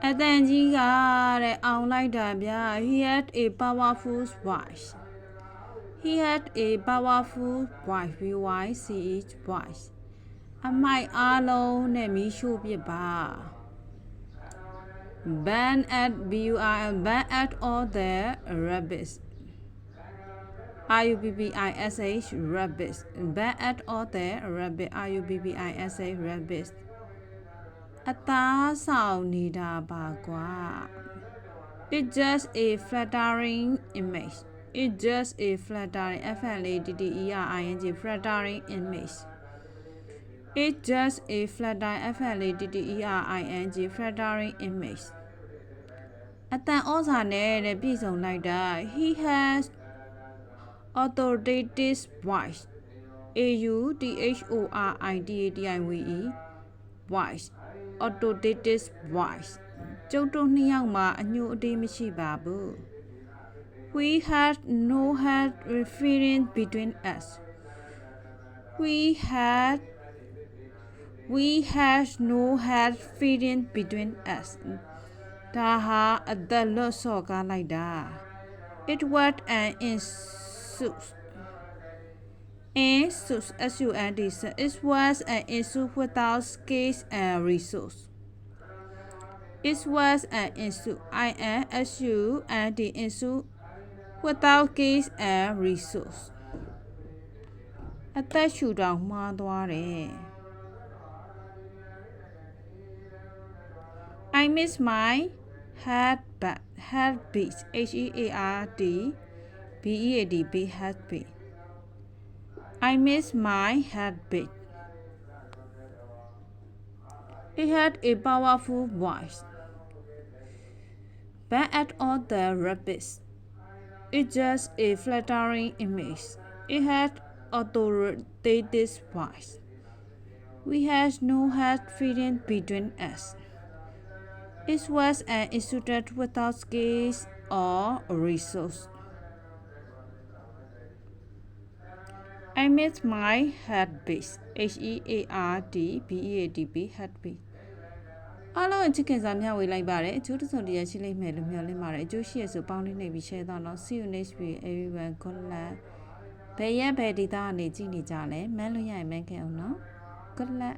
အတန်ကြီးကတဲ့အောင်လိုက်တာဗျာ he had a powerful voice he had a powerful voice voice အမိုက်အားလုံးနဲ့မီးရှို့ပစ်ပါ ban at burl ban at all the rubbish rubbish rubbish ban at all the rubbish rubbish အသားဆောင်နေတာပါကွာ It's just a flattering image. It's just a flattering flattering flattering image. It's just a flattering flattering image. အတန်ဩဇာနဲ့တဲ့ပြည်စုံလိုက်တာ He has authoritative voice. authoritative voice. authoritative voice. ကျုပ်တို့နှစ်ယောက်မှာအညို့အတေးမရှိပါဘူး We had no hard feeling between us. We had no hard feeling between us. ဒါဟာအသက်လွတ်စော်ကားလိုက်တာ It was an insult. It was an insult without scale and resource. It was an insult. insult without case and resource. အသက်ရှူတောင်မှားသွားတယ် I miss my heartbeat heartbeat heartbeat I miss my heartbeat It had a powerful voice ban at all the rubbish It's just a flattering image. It had authoritative voice. We had no hard feeling between us. It was an insult without scale or resource. I miss my heartbeat. heartbeat. အားလုံးချစ်ခင်စာမျှဝေလိုက်ပါတယ်အကျိုးတစုံတရာရှိလိမ့်မယ်လို့မျှော်လင့်ပါတယ်အကျိုးရှိရဆိုပေါင်းနေပြီး share တော့ see you next week everyone good luck ဘယ်ရက်ဘယ်ဒေသကနေကြည့်နေကြလဲမန်းလို့ရရင်မန်းခဲ့အောင်နော် good luck